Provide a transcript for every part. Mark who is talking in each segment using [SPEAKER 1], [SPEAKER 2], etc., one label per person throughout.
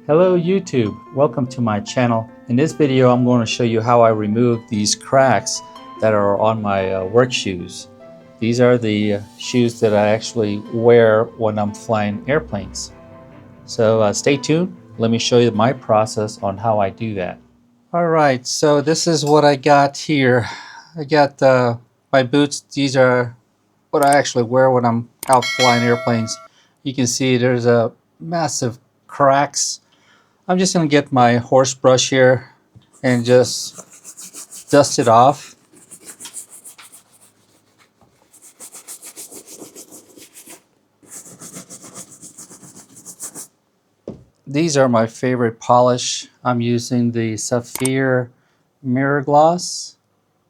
[SPEAKER 1] Hello YouTube, welcome to my channel. In this video I'm going to show you how I remove these cracks that are on my work shoes. These are the shoes that I actually wear when I'm flying airplanes. So stay tuned, let me show you my process on how I do that. Alright, so this is what I got here. I got my boots. These are what I actually wear when I'm out flying airplanes. You can see there's a massive cracks. I'm just going to get my horse brush here and just dust it off. These are my favorite polish. I'm using the Saphir Mirror Gloss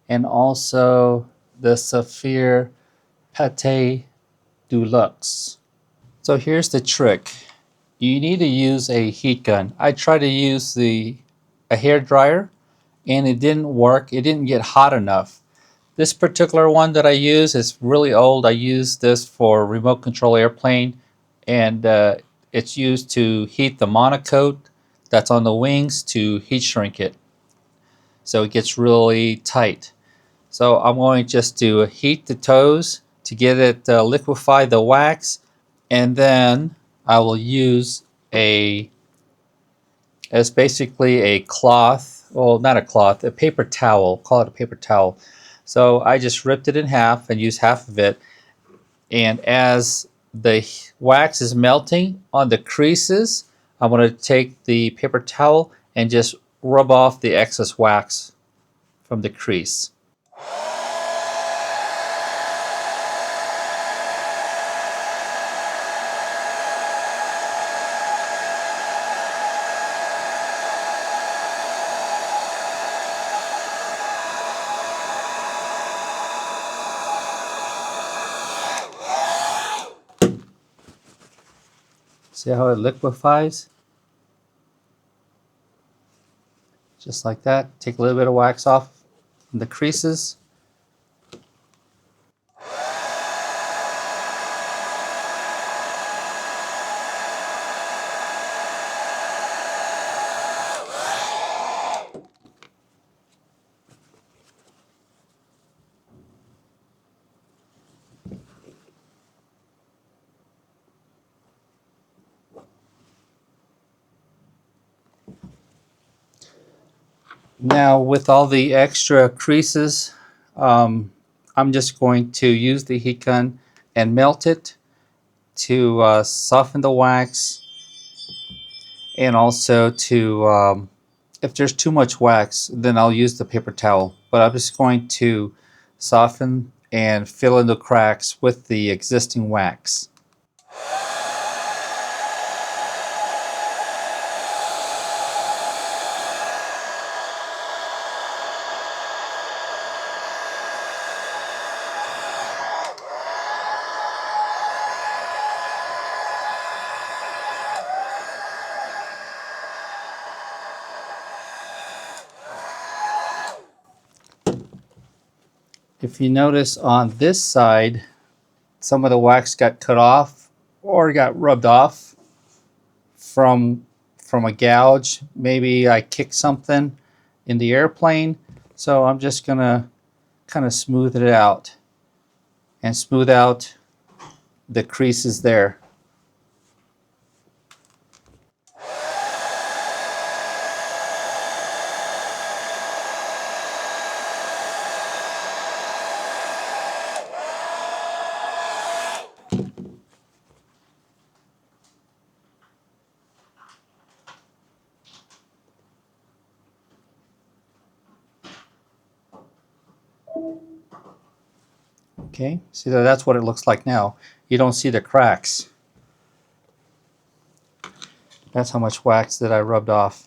[SPEAKER 1] and also the Saphir Pate du lux. So here's the trick. You need to use a heat gun. I tried to use a hair dryer and it didn't work. It didn't get hot enough. This particular one that I use is really old. I use this for remote control airplane, and it's used to heat the monocoat that's on the wings to heat shrink it. So it gets really tight. So I'm going just to heat the toes to get it liquefy the wax, and then I will use it's basically a cloth, well, not a cloth, a paper towel, call it a paper towel. So I just ripped it in half and used half of it. And as the wax is melting on the creases, I'm going to take the paper towel and just rub off the excess wax from the crease. See how it liquefies? Just like that. Take a little bit of wax off from the creases. Now with all the extra creases, I'm just going to use the heat gun and melt it to soften the wax, and also to, if there's too much wax, then I'll use the paper towel. But I'm just going to soften and fill in the cracks with the existing wax. If you notice on this side, some of the wax got cut off or got rubbed off from a gouge. Maybe I kicked something in the airplane. So I'm just gonna kind of smooth it out and smooth out the creases there. Okay, see that's what it looks like now. You don't see the cracks. That's how much wax that I rubbed off.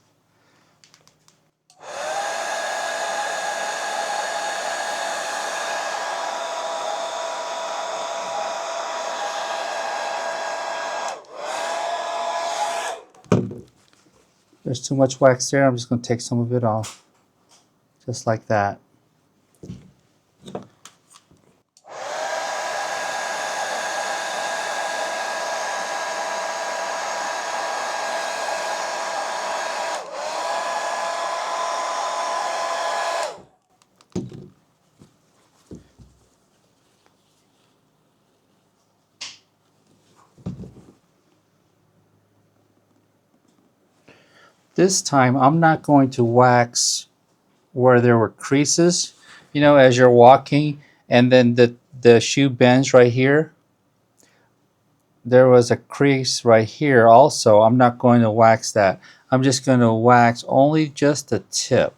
[SPEAKER 1] There's too much wax there. I'm just going to take some of it off. Just like that. This time I'm not going to wax where there were creases, you know, as you're walking and then the shoe bends right here. There was a crease right here also. I'm not going to wax that. I'm just going to wax only just the tip.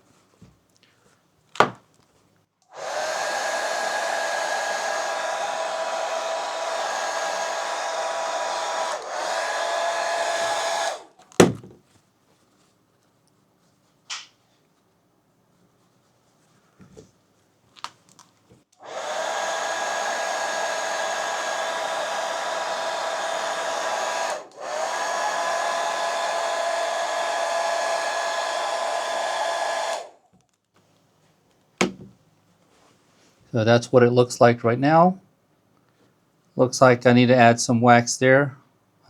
[SPEAKER 1] So that's what it looks like right now. Looks like I need to add some wax there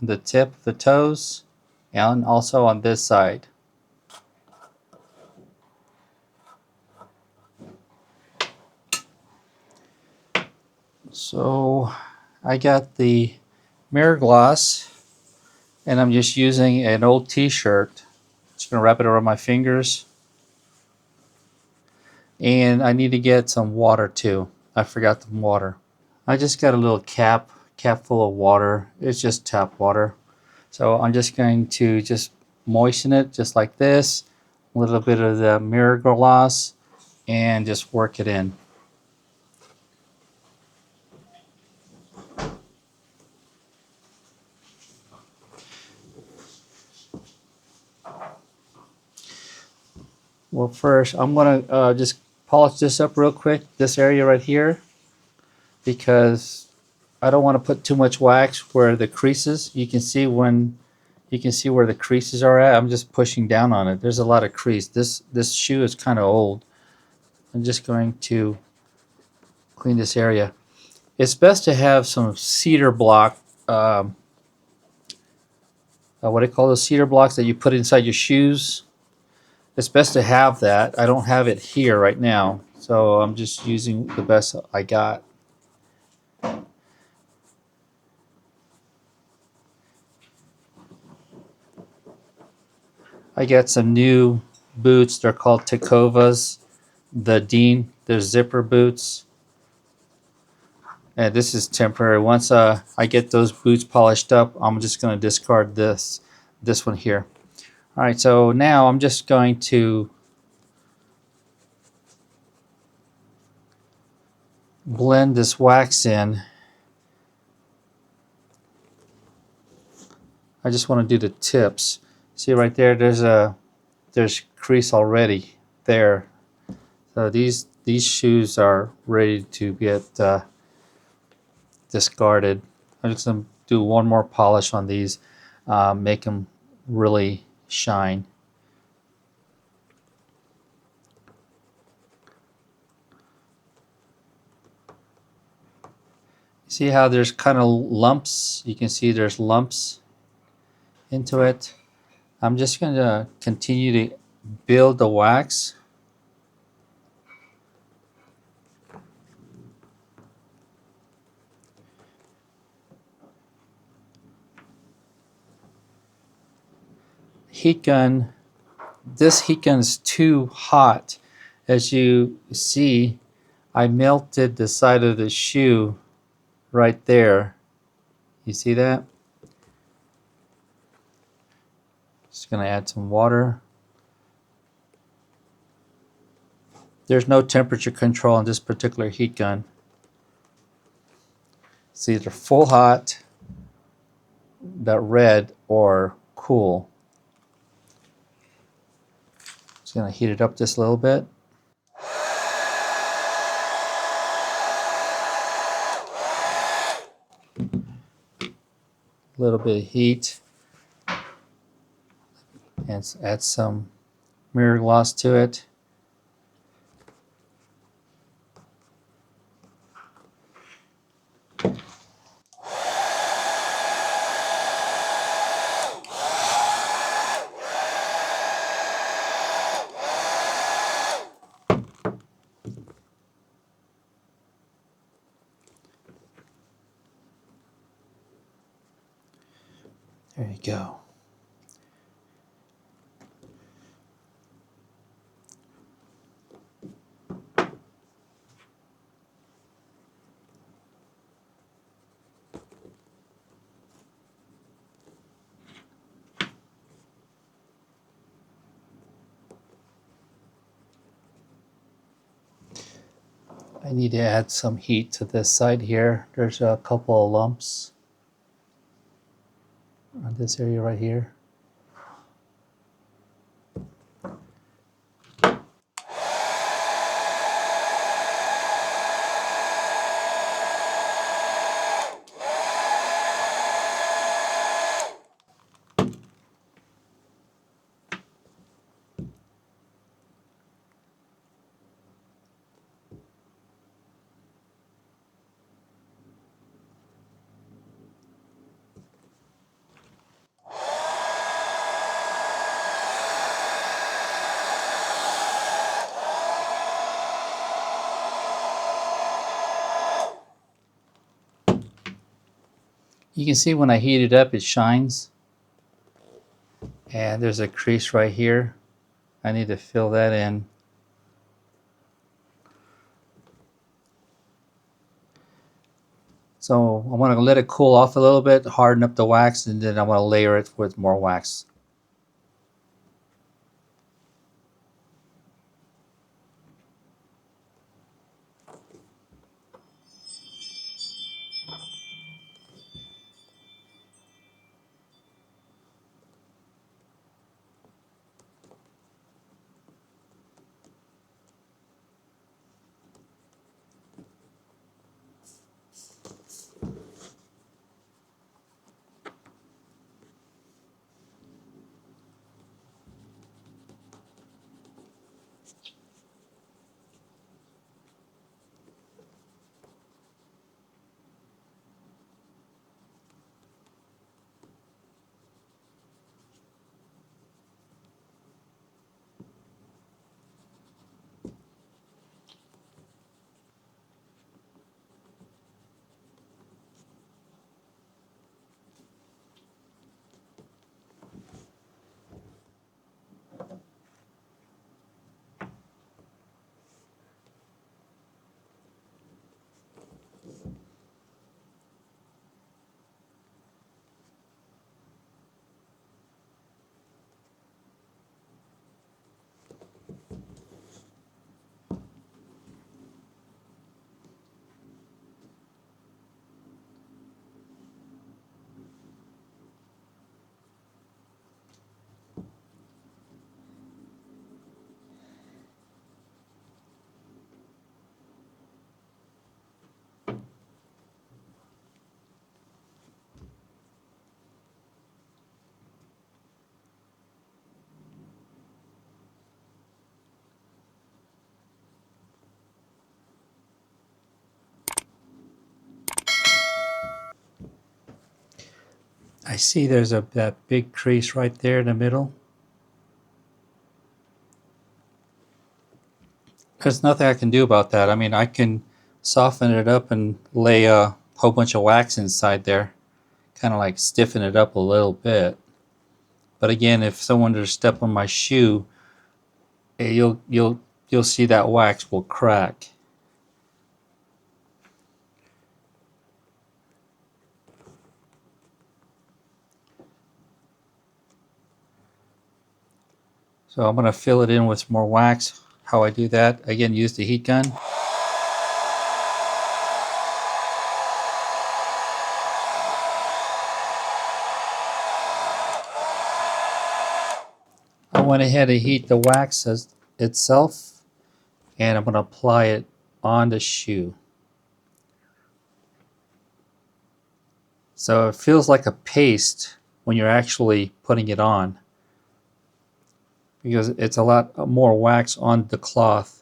[SPEAKER 1] on the tip of the toes and also on this side. So I got the mirror gloss and I'm just using an old t-shirt. Just gonna wrap it around my fingers. And I need to get some water too. I forgot the water. I just got a little cap full of water. It's just tap water. So I'm just going to just moisten it just like this. A little bit of the mirror gloss and just work it in. Well, first I'm gonna just polish this up real quick, this area right here, because I don't want to put too much wax where the creases. You can see where the creases are at. I'm just pushing down on it. There's a lot of crease. This shoe is kind of old. I'm just going to clean this area. It's best to have some cedar block. What do you call those cedar blocks that you put inside your shoes? It's best to have that. I don't have it here right now, so I'm just using the best I got. I got some new boots. They're called Tecovas. They're zipper boots. And this is temporary. Once I get those boots polished up, I'm just going to discard this one here. All right, so now I'm just going to blend this wax in. I just want to do the tips. See right there, there's crease already there. So these shoes are ready to get discarded. I'm just going to do one more polish on these, make them really shine. See how there's kind of lumps? You can see there's lumps into it. I'm just going to continue to build the wax. Heat gun. This heat gun is too hot. As you see, I melted the side of the shoe right there. You see that? Just going to add some water. There's no temperature control on this particular heat gun. It's either full hot, that red, or cool. Just going to heat it up just a little bit. A little bit of heat. And add some mirror gloss to it. There you go. I need to add some heat to this side here. There's a couple of lumps on this area right here. You can see when I heat it up, it shines. And there's a crease right here. I need to fill that in. So I'm going to let it cool off a little bit, harden up the wax, and then I'm going to layer it with more wax. I see there's that big crease right there in the middle. There's nothing I can do about that. I mean, I can soften it up and lay a whole bunch of wax inside there, kind of like stiffen it up a little bit. But again, if someone were to step on my shoe, you'll see that wax will crack. So I'm going to fill it in with more wax. How I do that, again, use the heat gun. I went ahead and heat the wax itself, and I'm going to apply it on the shoe. So it feels like a paste when you're actually putting it on, because it's a lot more wax on the cloth.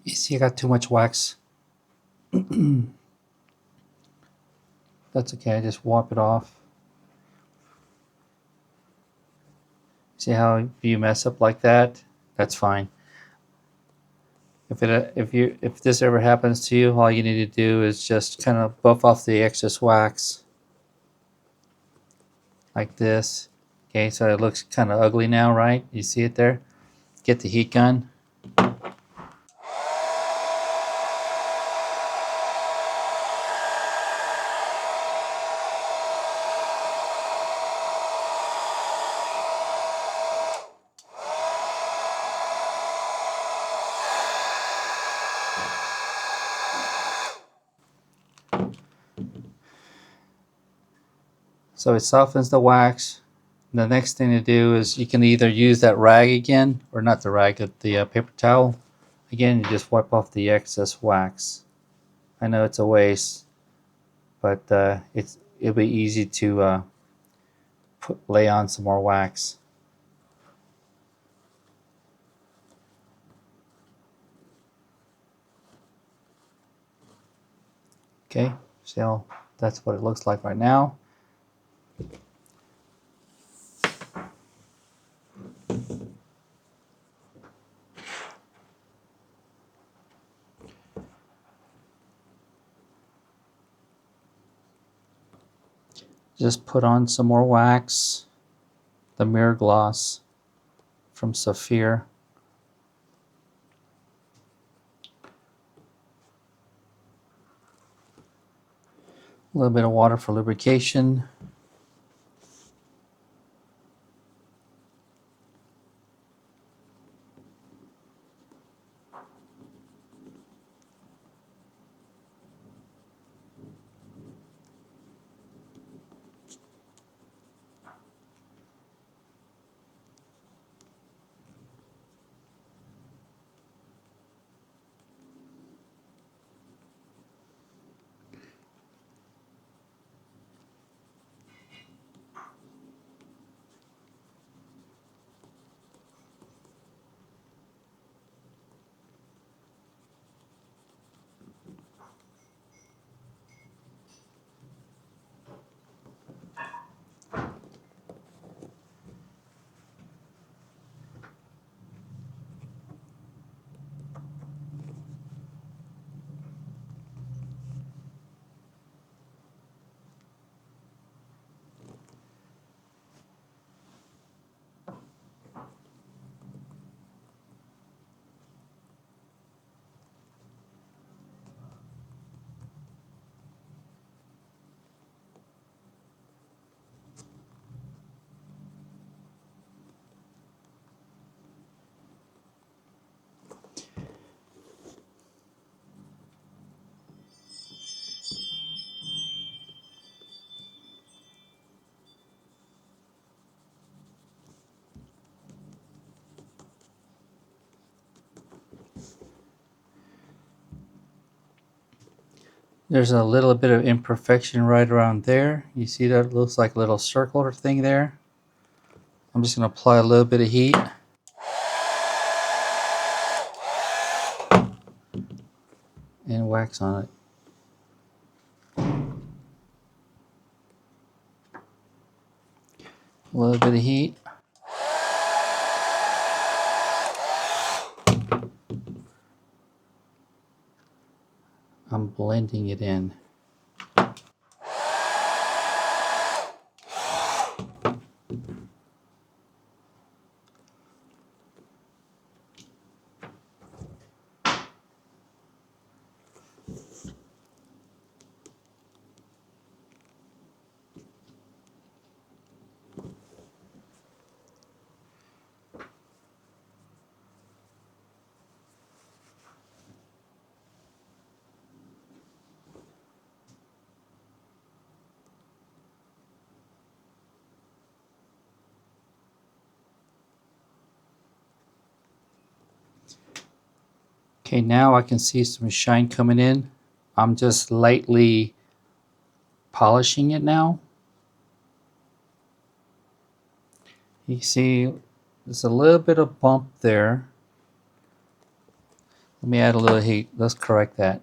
[SPEAKER 1] You see, I got too much wax. That's okay, I just wipe it off. See how if you mess up like that, that's fine. If this ever happens to you, all you need to do is just kind of buff off the excess wax like this. Okay, so it looks kind of ugly now, right? You see it there? Get the heat gun. So it softens the wax. The next thing to do is you can either use that rag again, or not the rag, but the paper towel. Again, you just wipe off the excess wax. I know it's a waste, but it'll be easy to lay on some more wax. Okay, so that's what it looks like right now. Just put on some more wax, the mirror gloss from Saphir. A little bit of water for lubrication. There's a little bit of imperfection right around there. You see that? It looks like a little circular thing there. I'm just going to apply a little bit of heat. wax on it. A little bit of heat. I'm blending it in. Okay, now I can see some shine coming in. I'm just lightly polishing it now. You see there's a little bit of bump there. Let me add a little heat. Let's correct that.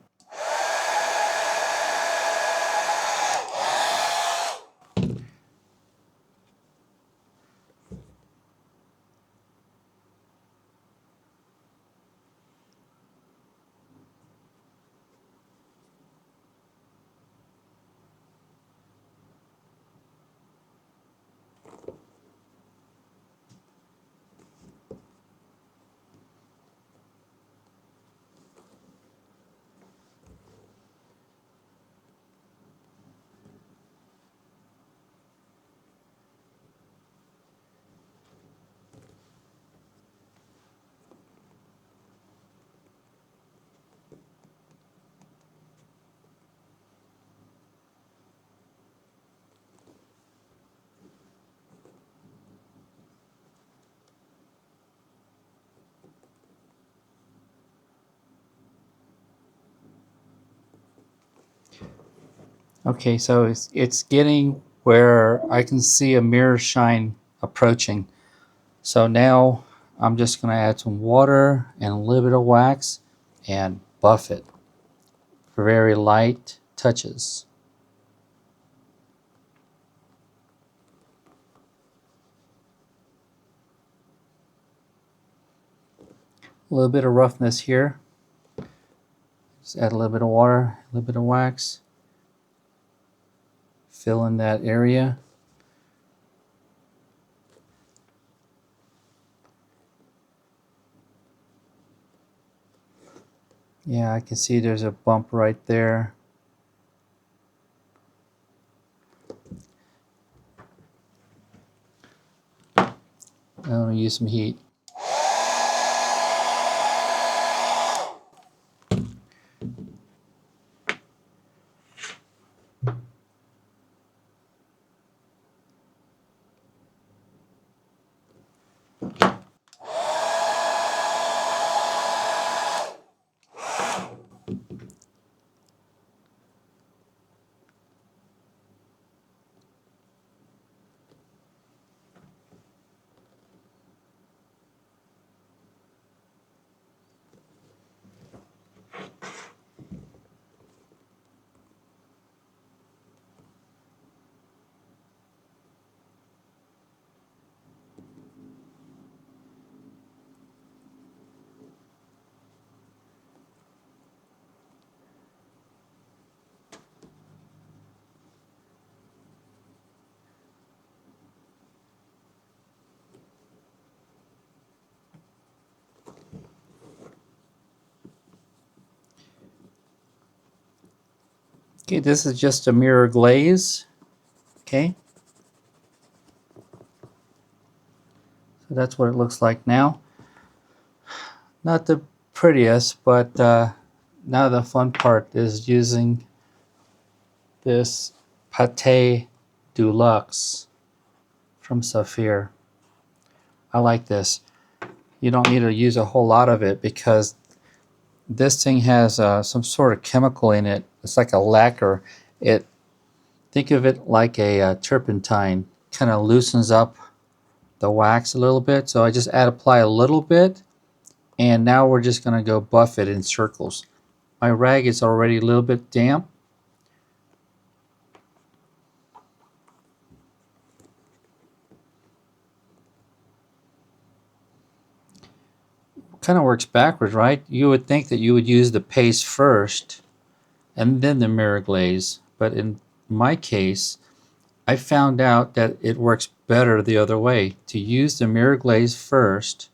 [SPEAKER 1] Okay, so it's getting where I can see a mirror shine approaching. So now I'm just going to add some water and a little bit of wax and buff it for very light touches. A little bit of roughness here. Just add a little bit of water, a little bit of wax. Fill in that area. Yeah, I can see there's a bump right there. I'm going to use some heat. Okay, this is just a mirror glaze. Okay. So that's what it looks like now. Not the prettiest, but now the fun part is using this Pate du lux from Saphir. I like this. You don't need to use a whole lot of it because this thing has some sort of chemical in it. It's like a lacquer. Think of it like a turpentine. Kind of loosens up the wax a little bit. So I just apply a little bit, and now we're just going to go buff it in circles. my rag is already a little bit damp. Kind of works backwards, right? You would think that you would use the paste first and then the mirror glaze, but in my case, I found out that it works better the other way, to use the mirror glaze first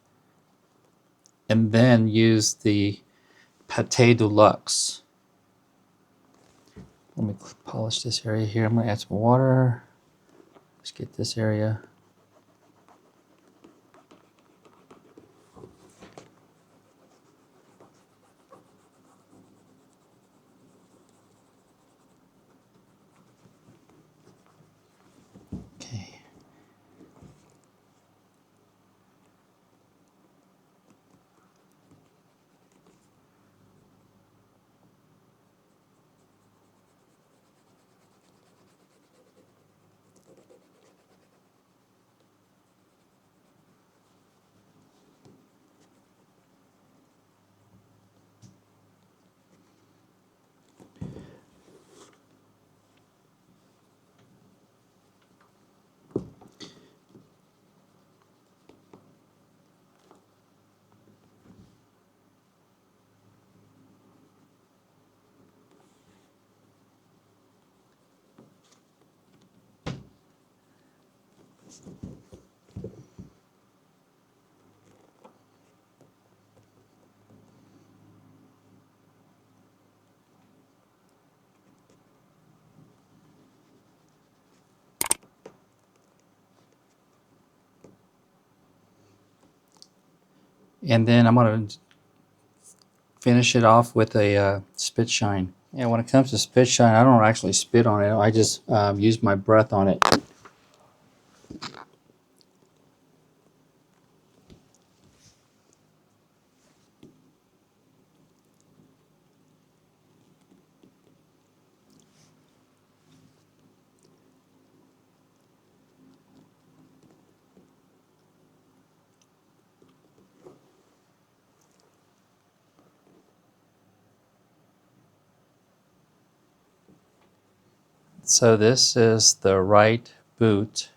[SPEAKER 1] and then use the Pate du lux. Let me polish this area here. I'm going to add some water. Let's get this area. Okay. And then I'm going to finish it off with a spit shine. Yeah, when it comes to spit shine, I don't actually spit on it. I just use my breath on it. So this is the right boot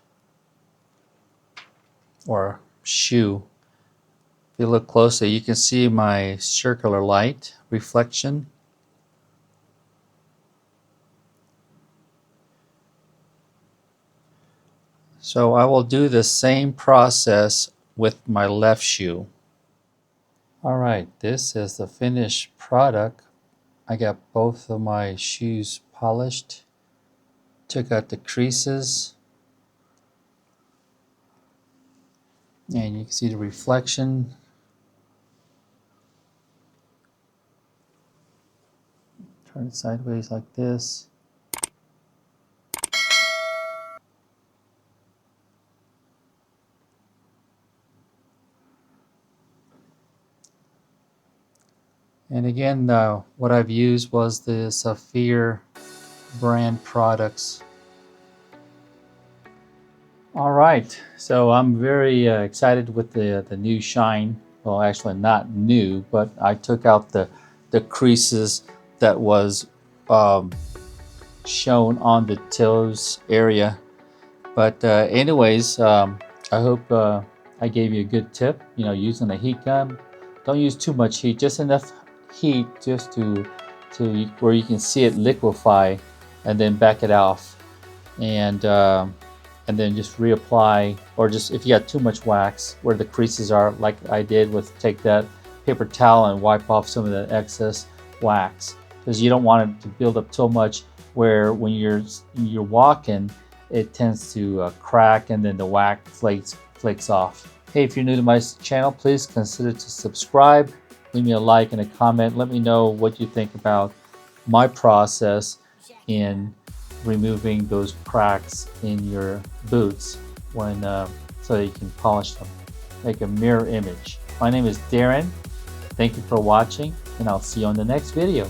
[SPEAKER 1] or shoe. If you look closely, you can see my circular light reflection. So I will do the same process with my left shoe. All right, this is the finished product. I got both of my shoes polished. Took out the creases. And you can see the reflection. Turn it sideways like this. And again, what I've used was the Saphir brand products. All right, so I'm very excited with the new shine. Well, actually not new, but I took out the creases that was shown on the toes area. But anyways, I hope I gave you a good tip. You know, using a heat gun, don't use too much heat, just enough heat just to where you can see it liquefy, and then back it off, and then just reapply, or just if you got too much wax where the creases are, like I did, with take that paper towel and wipe off some of the excess wax, because you don't want it to build up so much where when you're walking it tends to crack and then the wax flakes off. Hey, if you're new to my channel, please consider to subscribe, leave me a like and a comment. Let me know what you think about my process in removing those cracks in your boots when so that you can polish them, make a mirror image. My name is Darren. Thank you for watching, and I'll see you on the next video.